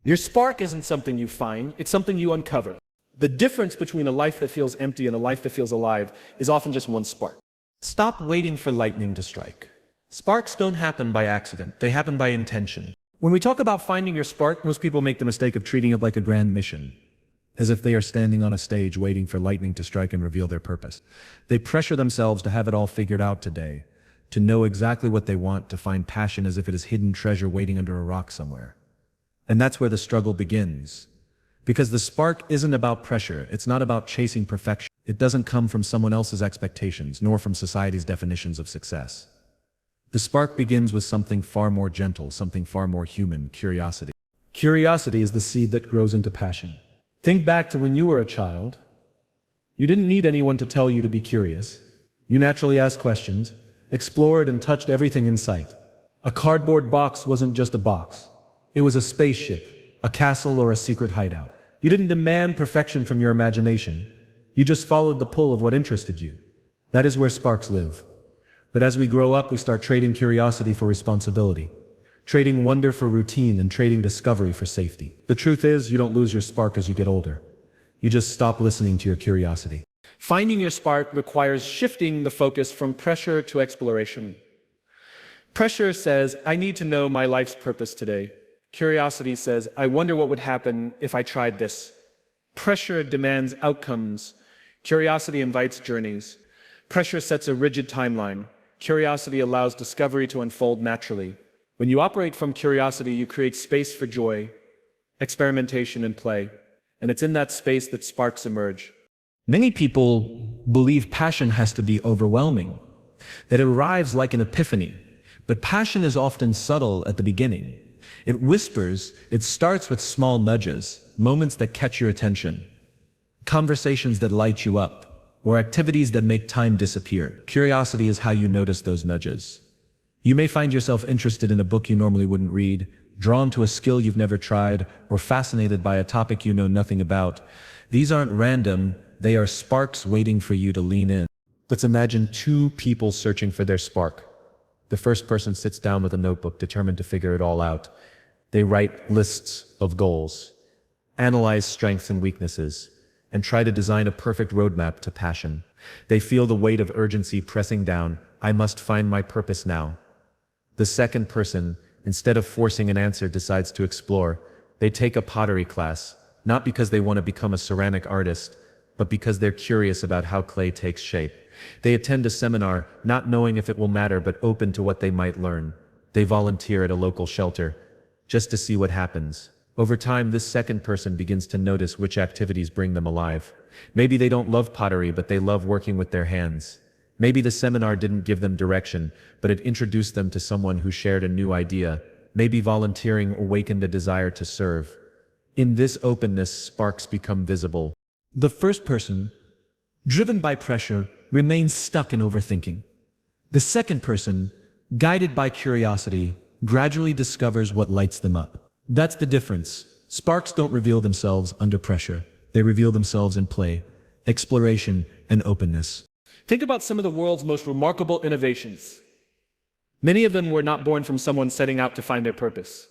Your spark isn't something you find, it's something you uncover. The difference between a life that feels empty and a life that feels alive is often just one spark. Stop waiting for lightning to strike. Sparks don't happen by accident, they happen by intention. When we talk about finding your spark, most people make the mistake of treating it like a grand mission, As if they are standing on a stage waiting for lightning to strike and reveal their purpose. They pressure themselves to have it all figured out today, to know exactly what they want, to find passion as if it is hidden treasure waiting under a rock somewhere. And that's where the struggle begins. Because the spark isn't about pressure, it's not about chasing perfection. It doesn't come from someone else's expectations, nor from society's definitions of success. The spark begins with something far more gentle, something far more human: curiosity. Curiosity is the seed that grows into passion. Think back to when you were a child. You didn't need anyone to tell you to be curious. You naturally asked questions, explored and touched everything in sight. A cardboard box wasn't just a box. It was a spaceship, a castle, or a secret hideout. You didn't demand perfection from your imagination. You just followed the pull of what interested you. That is where sparks live. But as we grow up, we start trading curiosity for responsibility, trading wonder for routine, and trading discovery for safety. The truth is, you don't lose your spark as you get older. You just stop listening to your curiosity. Finding your spark requires shifting the focus from pressure to exploration. Pressure says, I need to know my life's purpose today. Curiosity says, I wonder what would happen if I tried this. Pressure demands outcomes. Curiosity invites journeys. Pressure sets a rigid timeline. Curiosity allows discovery to unfold naturally. When you operate from curiosity, you create space for joy, experimentation, and play. And it's in that space that sparks emerge. Many people believe passion has to be overwhelming, that it arrives like an epiphany. But passion is often subtle at the beginning. It whispers, it starts with small nudges, moments that catch your attention, conversations that light you up, or activities that make time disappear. Curiosity is how you notice those nudges. You may find yourself interested in a book you normally wouldn't read, drawn to a skill you've never tried, or fascinated by a topic you know nothing about. These aren't random, they are sparks waiting for you to lean in. Let's imagine two people searching for their spark. The first person sits down with a notebook, determined to figure it all out. They write lists of goals, analyze strengths and weaknesses, and try to design a perfect roadmap to passion. They feel the weight of urgency pressing down. I must find my purpose now. The second person, instead of forcing an answer, decides to explore. They take a pottery class, not because they want to become a ceramic artist, but because they're curious about how clay takes shape. They attend a seminar, not knowing if it will matter, but open to what they might learn. They volunteer at a local shelter, just to see what happens. Over time, this second person begins to notice which activities bring them alive. Maybe they don't love pottery, but they love working with their hands. Maybe the seminar didn't give them direction, but it introduced them to someone who shared a new idea. Maybe volunteering awakened a desire to serve. In this openness, sparks become visible. The first person, driven by pressure, remains stuck in overthinking. The second person, guided by curiosity, gradually discovers what lights them up. That's the difference. Sparks don't reveal themselves under pressure. They reveal themselves in play, exploration, and openness. Think about some of the world's most remarkable innovations. Many of them were not born from someone setting out to find their purpose,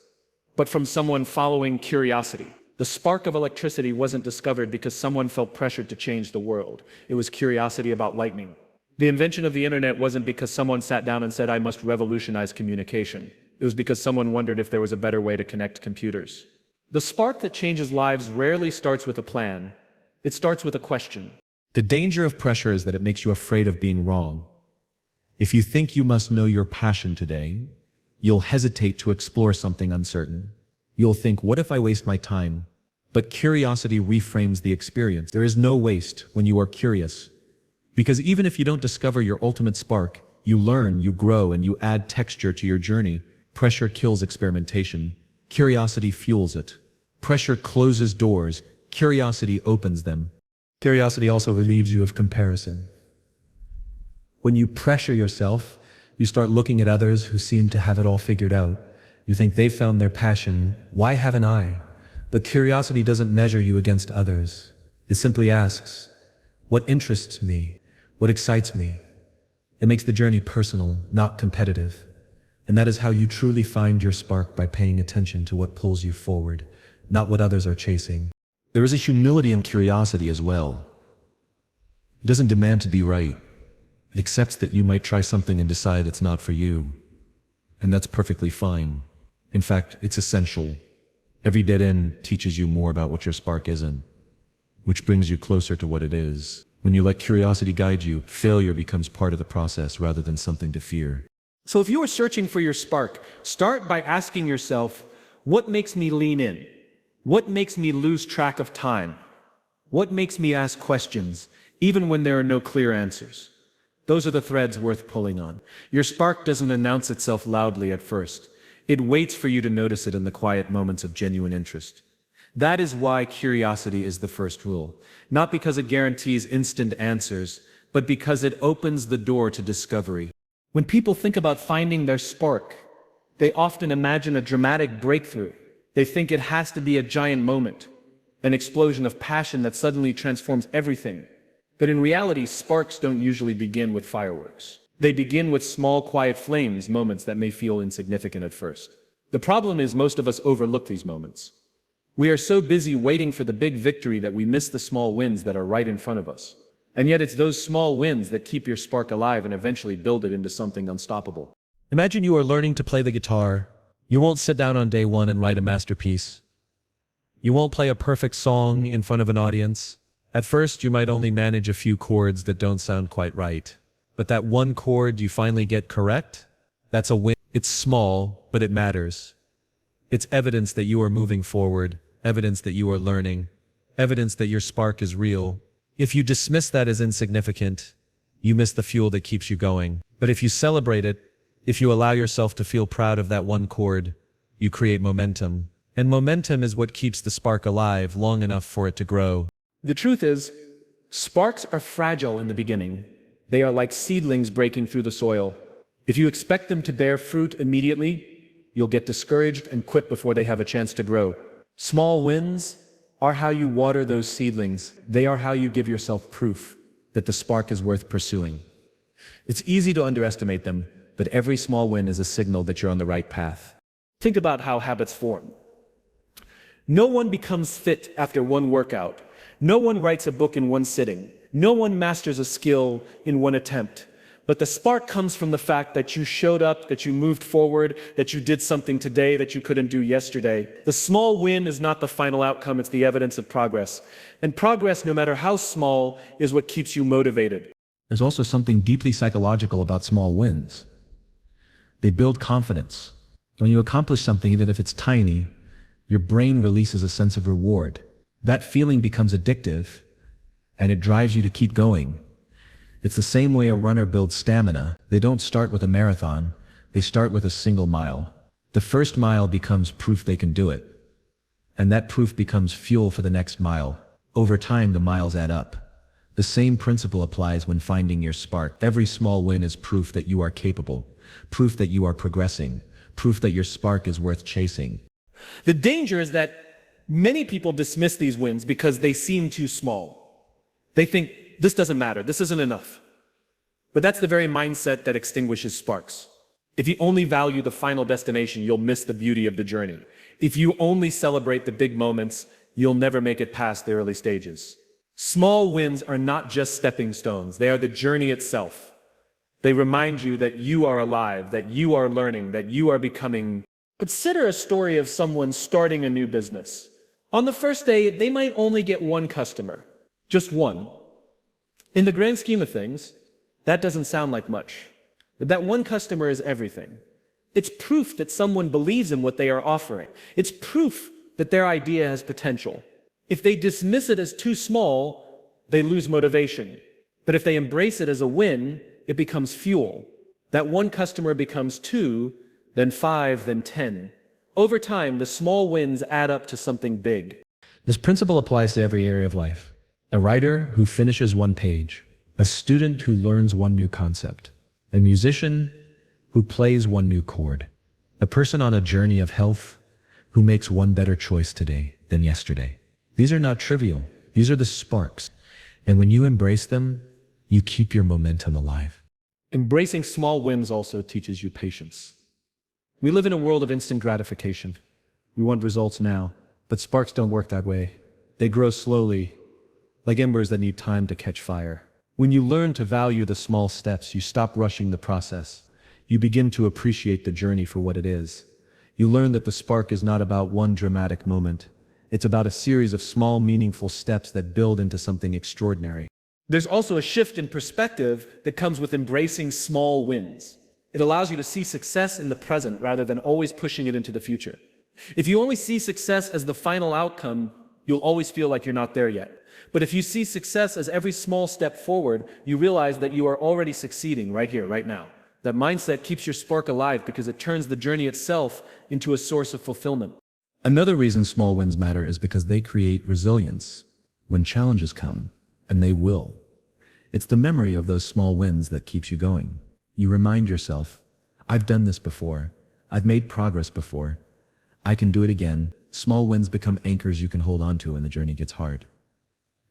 but from someone following curiosity. The spark of electricity wasn't discovered because someone felt pressured to change the world. It was curiosity about lightning. The invention of the internet wasn't because someone sat down and said, I must revolutionize communication. It was because someone wondered if there was a better way to connect computers. The spark that changes lives rarely starts with a plan. It starts with a question. The danger of pressure is that it makes you afraid of being wrong. If you think you must know your passion today, you'll hesitate to explore something uncertain. You'll think, what if I waste my time? But curiosity reframes the experience. There is no waste when you are curious. Because even if you don't discover your ultimate spark, you learn, you grow, and you add texture to your journey. Pressure kills experimentation. Curiosity fuels it. Pressure closes doors. Curiosity opens them. Curiosity also relieves you of comparison. When you pressure yourself, you start looking at others who seem to have it all figured out. You think they've found their passion. Why haven't I? But curiosity doesn't measure you against others. It simply asks, what interests me? What excites me? It makes the journey personal, not competitive. And that is how you truly find your spark, by paying attention to what pulls you forward, not what others are chasing. There is a humility and curiosity as well. It doesn't demand to be right. It accepts that you might try something and decide it's not for you. And that's perfectly fine. In fact, it's essential. Every dead end teaches you more about what your spark isn't, which brings you closer to what it is. When you let curiosity guide you, failure becomes part of the process rather than something to fear. So if you are searching for your spark, start by asking yourself, what makes me lean in? What makes me lose track of time? What makes me ask questions, even when there are no clear answers? Those are the threads worth pulling on. Your spark doesn't announce itself loudly at first. It waits for you to notice it in the quiet moments of genuine interest. That is why curiosity is the first rule. Not because it guarantees instant answers, but because it opens the door to discovery. When people think about finding their spark, they often imagine a dramatic breakthrough. They think it has to be a giant moment, an explosion of passion that suddenly transforms everything. But in reality, sparks don't usually begin with fireworks. They begin with small, quiet flames, moments that may feel insignificant at first. The problem is most of us overlook these moments. We are so busy waiting for the big victory that we miss the small wins that are right in front of us. And yet it's those small wins that keep your spark alive and eventually build it into something unstoppable. Imagine you are learning to play the guitar. You won't sit down on day one and write a masterpiece. You won't play a perfect song in front of an audience. At first, you might only manage a few chords that don't sound quite right. But that one chord you finally get correct, that's a win. It's small, but it matters. It's evidence that you are moving forward, evidence that you are learning, evidence that your spark is real. If you dismiss that as insignificant, you miss the fuel that keeps you going. But if you celebrate it, if you allow yourself to feel proud of that one chord, you create momentum. And momentum is what keeps the spark alive long enough for it to grow. The truth is, sparks are fragile in the beginning. They are like seedlings breaking through the soil. If you expect them to bear fruit immediately, you'll get discouraged and quit before they have a chance to grow. Small wins are how you water those seedlings. They are how you give yourself proof that the spark is worth pursuing. It's easy to underestimate them, but every small win is a signal that you're on the right path. Think about how habits form. No one becomes fit after one workout. No one writes a book in one sitting. No one masters a skill in one attempt. But the spark comes from the fact that you showed up, that you moved forward, that you did something today that you couldn't do yesterday. The small win is not the final outcome, it's the evidence of progress. And progress, no matter how small, is what keeps you motivated. There's also something deeply psychological about small wins. They build confidence. When you accomplish something, even if it's tiny, your brain releases a sense of reward. That feeling becomes addictive, and it drives you to keep going. It's the same way a runner builds stamina. They don't start with a marathon, they start with a single mile. The first mile becomes proof they can do it. And that proof becomes fuel for the next mile. Over time, the miles add up. The same principle applies when finding your spark. Every small win is proof that you are capable, proof that you are progressing, proof that your spark is worth chasing. The danger is that many people dismiss these wins because they seem too small. They think, this doesn't matter, this isn't enough. But that's the very mindset that extinguishes sparks. If you only value the final destination, you'll miss the beauty of the journey. If you only celebrate the big moments, you'll never make it past the early stages. Small wins are not just stepping stones, they are the journey itself. They remind you that you are alive, that you are learning, that you are becoming. Consider a story of someone starting a new business. On the first day, they might only get one customer. Just one. In the grand scheme of things, that doesn't sound like much. But that one customer is everything. It's proof that someone believes in what they are offering. It's proof that their idea has potential. If they dismiss it as too small, they lose motivation. But if they embrace it as a win, it becomes fuel. That one customer becomes 2, then 5, then 10. Over time, the small wins add up to something big. This principle applies to every area of life. A writer who finishes one page, a student who learns one new concept, a musician who plays one new chord, a person on a journey of health who makes one better choice today than yesterday. These are not trivial. These are the sparks. And when you embrace them, you keep your momentum alive. Embracing small wins also teaches you patience. We live in a world of instant gratification. We want results now. But sparks don't work that way. They grow slowly, like embers that need time to catch fire. When you learn to value the small steps, you stop rushing the process. You begin to appreciate the journey for what it is. You learn that the spark is not about one dramatic moment. It's about a series of small, meaningful steps that build into something extraordinary. There's also a shift in perspective that comes with embracing small wins. It allows you to see success in the present rather than always pushing it into the future. If you only see success as the final outcome, you'll always feel like you're not there yet. But if you see success as every small step forward, you realize that you are already succeeding right here, right now. That mindset keeps your spark alive because it turns the journey itself into a source of fulfillment. Another reason small wins matter is because they create resilience when challenges come, and they will. It's the memory of those small wins that keeps you going. You remind yourself, I've done this before. I've made progress before. I can do it again. Small wins become anchors you can hold on to when the journey gets hard.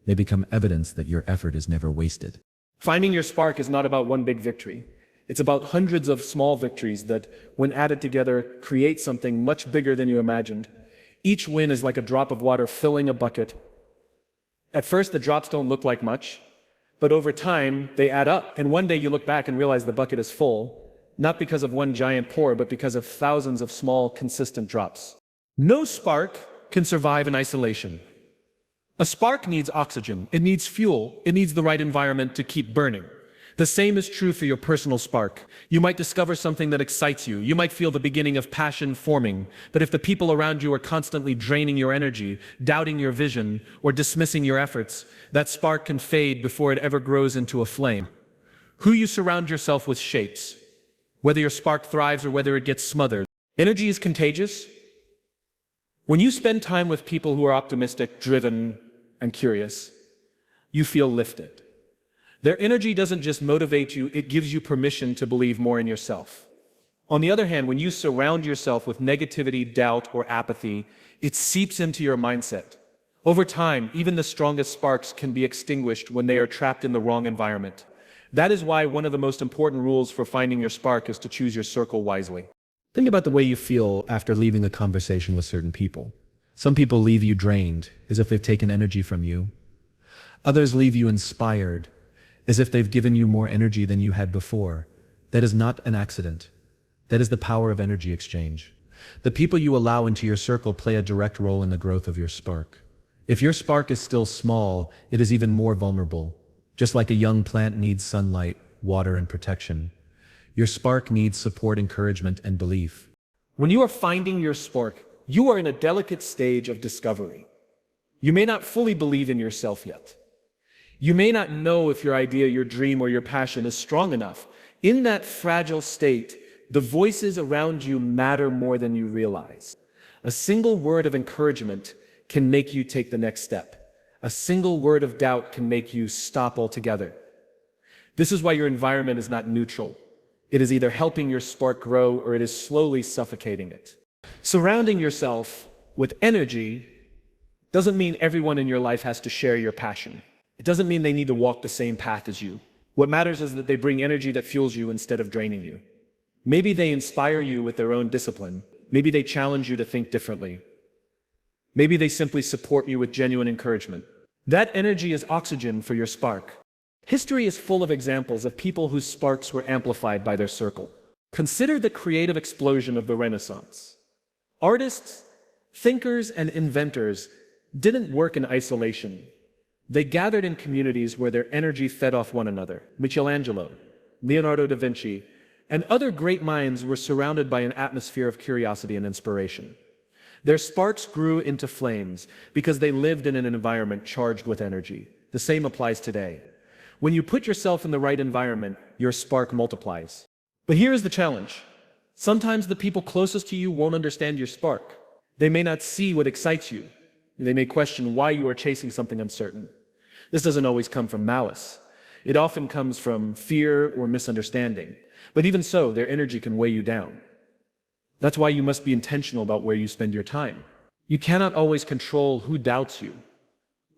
They become evidence that your effort is never wasted. Finding your spark is not about one big victory. It's about hundreds of small victories that, when added together, create something much bigger than you imagined. Each win is like a drop of water filling a bucket. At first, the drops don't look like much, but over time, they add up. And one day you look back and realize the bucket is full, not because of one giant pour, but because of thousands of small, consistent drops. No spark can survive in isolation. A spark needs oxygen, it needs fuel, it needs the right environment to keep burning. The same is true for your personal spark. You might discover something that excites you. You might feel the beginning of passion forming. But if the people around you are constantly draining your energy, doubting your vision, or dismissing your efforts, that spark can fade before it ever grows into a flame. Who you surround yourself with shapes, whether your spark thrives or whether it gets smothered. Energy is contagious. When you spend time with people who are optimistic, driven, and curious, you feel lifted. Their energy doesn't just motivate you, it gives you permission to believe more in yourself. On the other hand, when you surround yourself with negativity, doubt, or apathy, it seeps into your mindset. Over time, even the strongest sparks can be extinguished when they are trapped in the wrong environment. That is why one of the most important rules for finding your spark is to choose your circle wisely. Think about the way you feel after leaving a conversation with certain people. Some people leave you drained, as if they've taken energy from you. Others leave you inspired, as if they've given you more energy than you had before. That is not an accident. That is the power of energy exchange. The people you allow into your circle play a direct role in the growth of your spark. If your spark is still small, it is even more vulnerable. Just like a young plant needs sunlight, water, and protection, your spark needs support, encouragement, and belief. When you are finding your spark, you are in a delicate stage of discovery. You may not fully believe in yourself yet. You may not know if your idea, your dream, or your passion is strong enough. In that fragile state, the voices around you matter more than you realize. A single word of encouragement can make you take the next step. A single word of doubt can make you stop altogether. This is why your environment is not neutral. It is either helping your spark grow or it is slowly suffocating it. Surrounding yourself with energy doesn't mean everyone in your life has to share your passion. It doesn't mean they need to walk the same path as you. What matters is that they bring energy that fuels you instead of draining you. Maybe they inspire you with their own discipline. Maybe they challenge you to think differently. Maybe they simply support you with genuine encouragement. That energy is oxygen for your spark. History is full of examples of people whose sparks were amplified by their circle. Consider the creative explosion of the Renaissance. Artists, thinkers, and inventors didn't work in isolation. They gathered in communities where their energy fed off one another. Michelangelo, Leonardo da Vinci, and other great minds were surrounded by an atmosphere of curiosity and inspiration. Their sparks grew into flames because they lived in an environment charged with energy. The same applies today. When you put yourself in the right environment, your spark multiplies. But here is the challenge. Sometimes the people closest to you won't understand your spark. They may not see what excites you. They may question why you are chasing something uncertain. This doesn't always come from malice. It often comes from fear or misunderstanding. But even so, their energy can weigh you down. That's why you must be intentional about where you spend your time. You cannot always control who doubts you,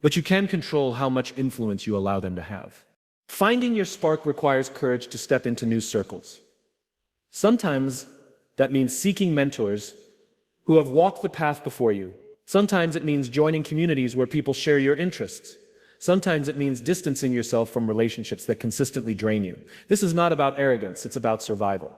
but you can control how much influence you allow them to have. Finding your spark requires courage to step into new circles. Sometimes that means seeking mentors who have walked the path before you. Sometimes it means joining communities where people share your interests. Sometimes it means distancing yourself from relationships that consistently drain you. This is not about arrogance, it's about survival.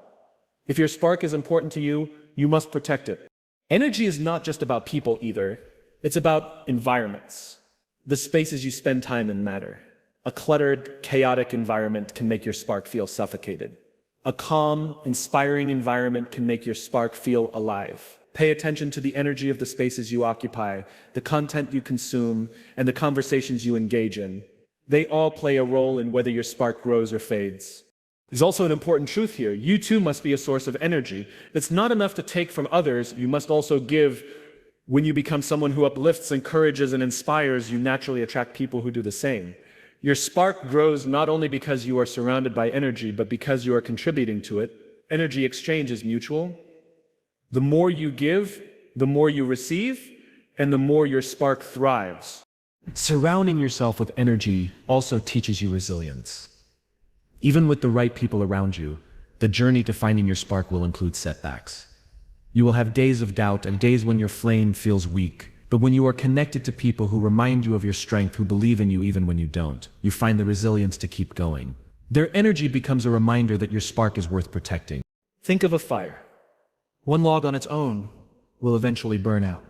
If your spark is important to you, you must protect it. Energy is not just about people either. It's about environments. The spaces you spend time in matter. A cluttered, chaotic environment can make your spark feel suffocated. A calm, inspiring environment can make your spark feel alive. Pay attention to the energy of the spaces you occupy, the content you consume, and the conversations you engage in. They all play a role in whether your spark grows or fades. There's also an important truth here. You too must be a source of energy. It's not enough to take from others, you must also give. When you become someone who uplifts, encourages, and inspires, you naturally attract people who do the same. Your spark grows not only because you are surrounded by energy, but because you are contributing to it. Energy exchange is mutual. The more you give, the more you receive, and the more your spark thrives. Surrounding yourself with energy also teaches you resilience. Even with the right people around you, the journey to finding your spark will include setbacks. You will have days of doubt and days when your flame feels weak, but when you are connected to people who remind you of your strength, who believe in you even when you don't, you find the resilience to keep going. Their energy becomes a reminder that your spark is worth protecting. Think of a fire. One log on its own will eventually burn out.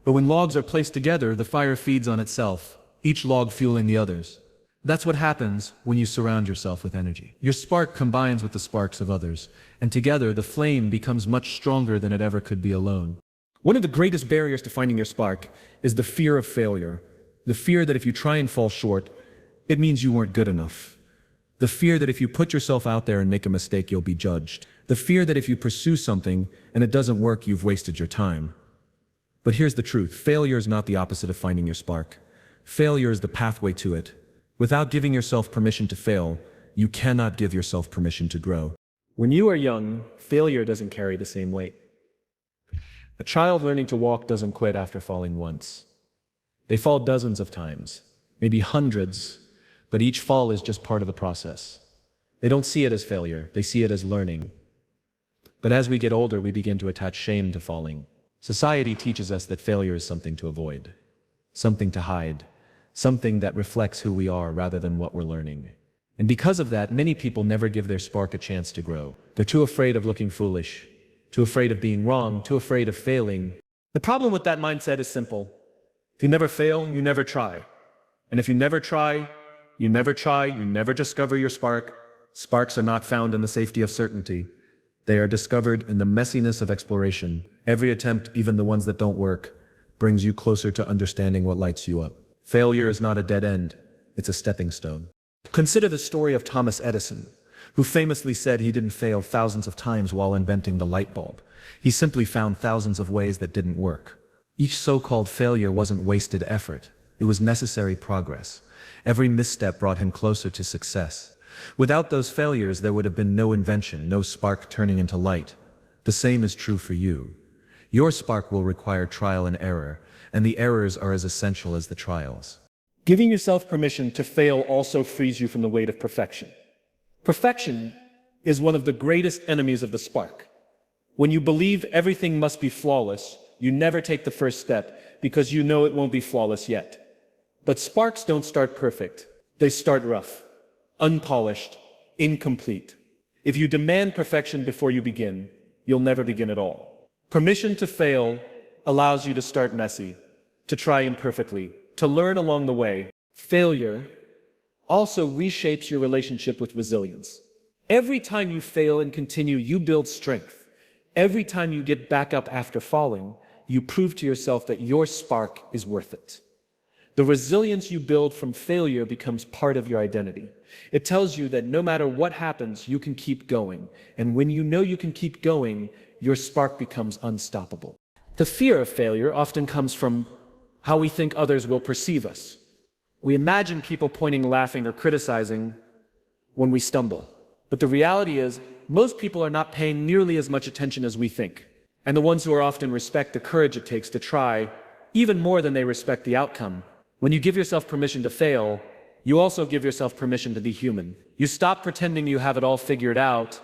But when logs are placed together, the fire feeds on itself, each log fueling the others. That's what happens when you surround yourself with energy. Your spark combines with the sparks of others, and together the flame becomes much stronger than it ever could be alone. One of the greatest barriers to finding your spark is the fear of failure. The fear that if you try and fall short, it means you weren't good enough. The fear that if you put yourself out there and make a mistake, you'll be judged. The fear that if you pursue something and it doesn't work, you've wasted your time. But here's the truth. Failure is not the opposite of finding your spark. Failure is the pathway to it. Without giving yourself permission to fail, you cannot give yourself permission to grow. When you are young, failure doesn't carry the same weight. A child learning to walk doesn't quit after falling once. They fall dozens of times, maybe hundreds, but each fall is just part of the process. They don't see it as failure, they see it as learning. But as we get older, we begin to attach shame to falling. Society teaches us that failure is something to avoid, something to hide, something that reflects who we are rather than what we're learning. And because of that, many people never give their spark a chance to grow. They're too afraid of looking foolish, too afraid of being wrong, too afraid of failing. The problem with that mindset is simple. If you never fail, you never try. And if you never try, you never discover your spark. Sparks are not found in the safety of certainty. They are discovered in the messiness of exploration. Every attempt, even the ones that don't work, brings you closer to understanding what lights you up. Failure is not a dead end, it's a stepping stone. Consider the story of Thomas Edison, who famously said he didn't fail thousands of times while inventing the light bulb. He simply found thousands of ways that didn't work. Each so-called failure wasn't wasted effort, it was necessary progress. Every misstep brought him closer to success. Without those failures, there would have been no invention, no spark turning into light. The same is true for you. Your spark will require trial and error, and the errors are as essential as the trials. Giving yourself permission to fail also frees you from the weight of perfection. Perfection is one of the greatest enemies of the spark. When you believe everything must be flawless, you never take the first step because you know it won't be flawless yet. But sparks don't start perfect. They start rough, unpolished, incomplete. If you demand perfection before you begin, you'll never begin at all. Permission to fail allows you to start messy, to try imperfectly, to learn along the way. Failure also reshapes your relationship with resilience. Every time you fail and continue, you build strength. Every time you get back up after falling, you prove to yourself that your spark is worth it. The resilience you build from failure becomes part of your identity. It tells you that no matter what happens, you can keep going. And when you know you can keep going, your spark becomes unstoppable. The fear of failure often comes from how we think others will perceive us. We imagine people pointing, laughing, or criticizing when we stumble. But the reality is, most people are not paying nearly as much attention as we think. And the ones who are often respect the courage it takes to try, even more than they respect the outcome. When you give yourself permission to fail, you also give yourself permission to be human. You stop pretending you have it all figured out,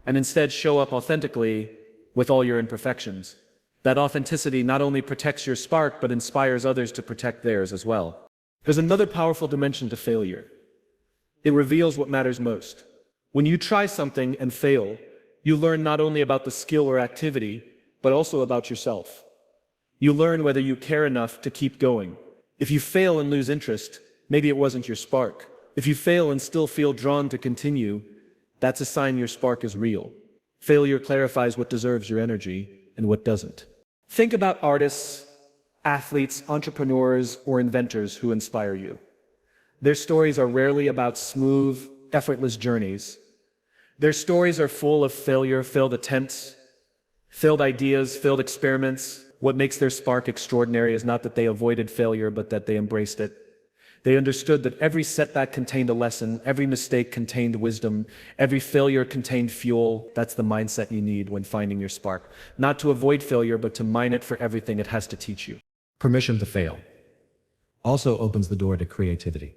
and instead show up authentically with all your imperfections. That authenticity not only protects your spark, but inspires others to protect theirs as well. There's another powerful dimension to failure. It reveals what matters most. When you try something and fail, you learn not only about the skill or activity, but also about yourself. You learn whether you care enough to keep going. If you fail and lose interest, maybe it wasn't your spark. If you fail and still feel drawn to continue, that's a sign your spark is real. Failure clarifies what deserves your energy and what doesn't. Think about artists, athletes, entrepreneurs, or inventors who inspire you. Their stories are rarely about smooth, effortless journeys. Their stories are full of failure, failed attempts, failed ideas, failed experiments. What makes their spark extraordinary is not that they avoided failure, but that they embraced it. They understood that every setback contained a lesson, every mistake contained wisdom, every failure contained fuel. That's the mindset you need when finding your spark. Not to avoid failure, but to mine it for everything it has to teach you. Permission to fail also opens the door to creativity.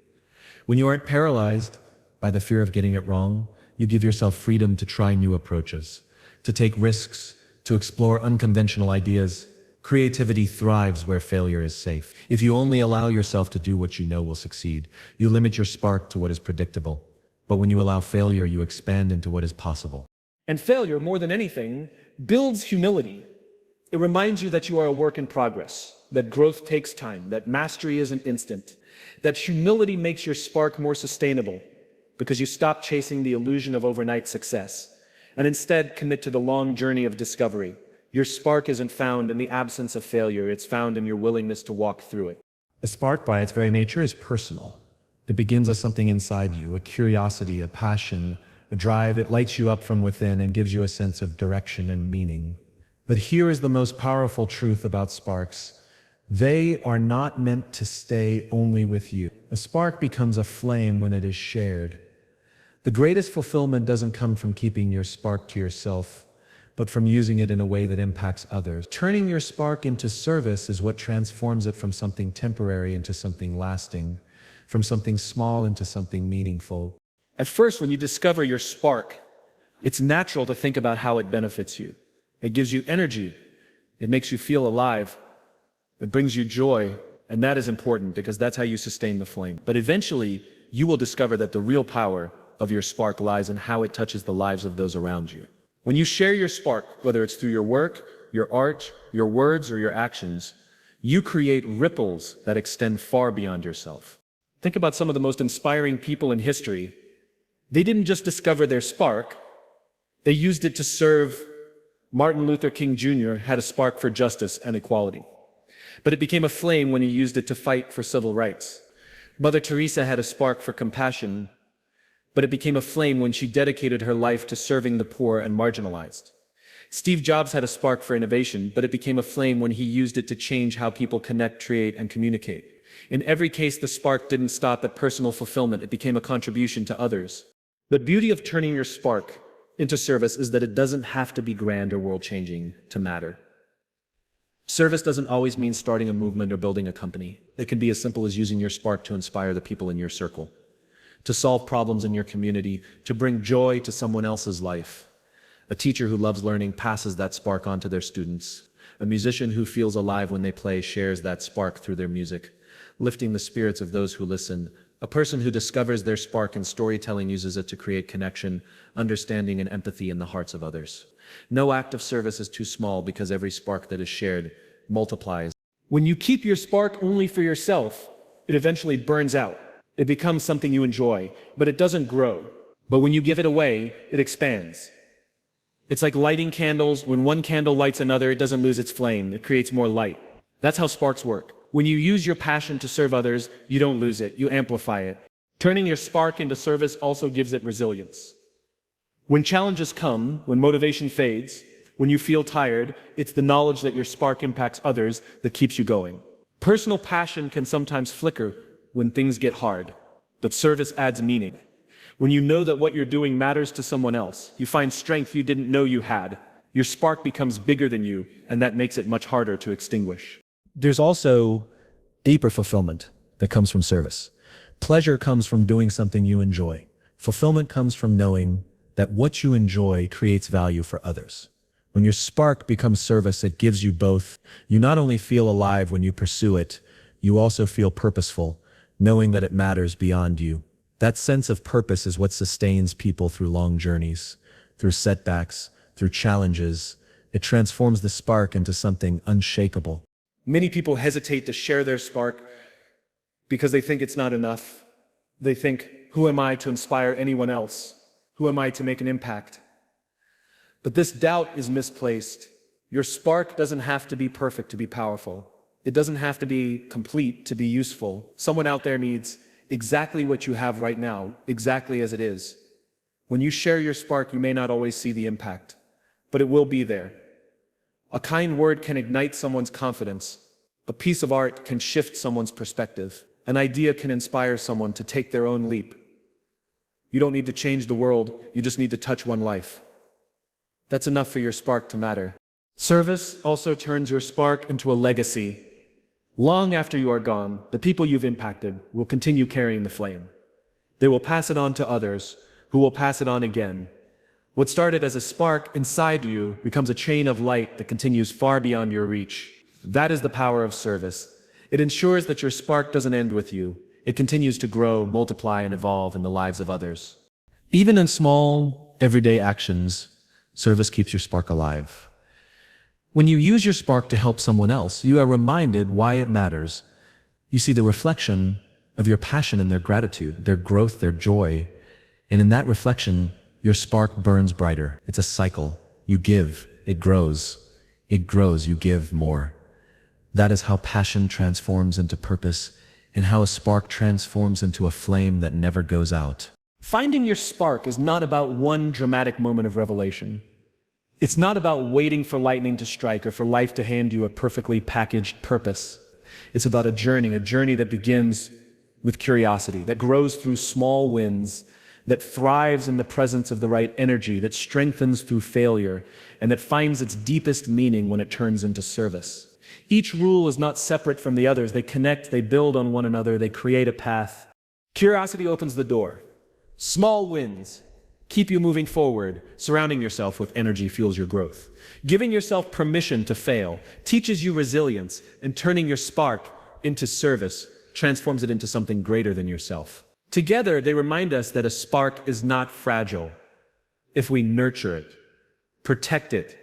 When you aren't paralyzed by the fear of getting it wrong, you give yourself freedom to try new approaches, to take risks, to explore unconventional ideas. Creativity thrives where failure is safe. If you only allow yourself to do what you know will succeed, you limit your spark to what is predictable. But when you allow failure, you expand into what is possible. And failure, more than anything, builds humility. It reminds you that you are a work in progress, that growth takes time, that mastery isn't instant, that humility makes your spark more sustainable because you stop chasing the illusion of overnight success and instead commit to the long journey of discovery. Your spark isn't found in the absence of failure, it's found in your willingness to walk through it. A spark, by its very nature, is personal. It begins as something inside you, a curiosity, a passion, a drive. It lights you up from within and gives you a sense of direction and meaning. But here is the most powerful truth about sparks. They are not meant to stay only with you. A spark becomes a flame when it is shared. The greatest fulfillment doesn't come from keeping your spark to yourself, but from using it in a way that impacts others. Turning your spark into service is what transforms it from something temporary into something lasting, from something small into something meaningful. At first, when you discover your spark, it's natural to think about how it benefits you. It gives you energy. It makes you feel alive. It brings you joy. And that is important because that's how you sustain the flame. But eventually, you will discover that the real power of your spark lies in how it touches the lives of those around you. When you share your spark, whether it's through your work, your art, your words, or your actions, you create ripples that extend far beyond yourself. Think about some of the most inspiring people in history. They didn't just discover their spark, they used it to serve. Martin Luther King Jr. had a spark for justice and equality, but it became a flame when he used it to fight for civil rights. Mother Teresa had a spark for compassion, but it became a flame when she dedicated her life to serving the poor and marginalized. Steve Jobs had a spark for innovation, but it became a flame when he used it to change how people connect, create, and communicate. In every case, the spark didn't stop at personal fulfillment, it became a contribution to others. The beauty of turning your spark into service is that it doesn't have to be grand or world-changing to matter. Service doesn't always mean starting a movement or building a company. It can be as simple as using your spark to inspire the people in your circle, to solve problems in your community, to bring joy to someone else's life. A teacher who loves learning passes that spark on to their students. A musician who feels alive when they play shares that spark through their music, lifting the spirits of those who listen. A person who discovers their spark in storytelling uses it to create connection, understanding, and empathy in the hearts of others. No act of service is too small because every spark that is shared multiplies. When you keep your spark only for yourself, it eventually burns out. It becomes something you enjoy, but it doesn't grow. But when you give it away, it expands. It's like lighting candles. When one candle lights another, it doesn't lose its flame. It creates more light. That's how sparks work. When you use your passion to serve others, you don't lose it, you amplify it. Turning your spark into service also gives it resilience. When challenges come, when motivation fades, when you feel tired, it's the knowledge that your spark impacts others that keeps you going. Personal passion can sometimes flicker when things get hard, but service adds meaning. When you know that what you're doing matters to someone else, you find strength you didn't know you had. Your spark becomes bigger than you, and that makes it much harder to extinguish. There's also deeper fulfillment that comes from service. Pleasure comes from doing something you enjoy. Fulfillment comes from knowing that what you enjoy creates value for others. When your spark becomes service, it gives you both. You not only feel alive when you pursue it, you also feel purposeful, knowing that it matters beyond you. That sense of purpose is what sustains people through long journeys, through setbacks, through challenges. It transforms the spark into something unshakable. Many people hesitate to share their spark because they think it's not enough. They think, who am I to inspire anyone else? Who am I to make an impact? But this doubt is misplaced. Your spark doesn't have to be perfect to be powerful. It doesn't have to be complete to be useful. Someone out there needs exactly what you have right now, exactly as it is. When you share your spark, you may not always see the impact, but it will be there. A kind word can ignite someone's confidence. A piece of art can shift someone's perspective. An idea can inspire someone to take their own leap. You don't need to change the world, you just need to touch one life. That's enough for your spark to matter. Service also turns your spark into a legacy. Long after you are gone, the people you've impacted will continue carrying the flame. They will pass it on to others, who will pass it on again. What started as a spark inside you becomes a chain of light that continues far beyond your reach. That is the power of service. It ensures that your spark doesn't end with you. It continues to grow, multiply, and evolve in the lives of others. Even in small, everyday actions, service keeps your spark alive. When you use your spark to help someone else, you are reminded why it matters. You see the reflection of your passion in their gratitude, their growth, their joy. And in that reflection, your spark burns brighter. It's a cycle. You give, it grows. It grows, you give more. That is how passion transforms into purpose, and how a spark transforms into a flame that never goes out. Finding your spark is not about one dramatic moment of revelation. It's not about waiting for lightning to strike or for life to hand you a perfectly packaged purpose. It's about a journey that begins with curiosity, that grows through small wins, that thrives in the presence of the right energy, that strengthens through failure, and that finds its deepest meaning when it turns into service. Each rule is not separate from the others. They connect, they build on one another, they create a path. Curiosity opens the door. Small wins keep you moving forward. Surrounding yourself with energy fuels your growth. Giving yourself permission to fail teaches you resilience, and turning your spark into service transforms it into something greater than yourself. Together, they remind us that a spark is not fragile if we nurture it, protect it,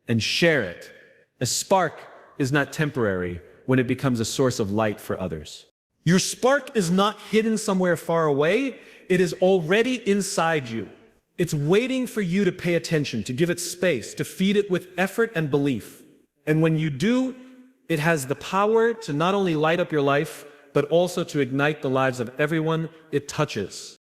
and share it. A spark is not temporary when it becomes a source of light for others. Your spark is not hidden somewhere far away. It is already inside you. It's waiting for you to pay attention, to give it space, to feed it with effort and belief. And when you do, it has the power to not only light up your life, but also to ignite the lives of everyone it touches.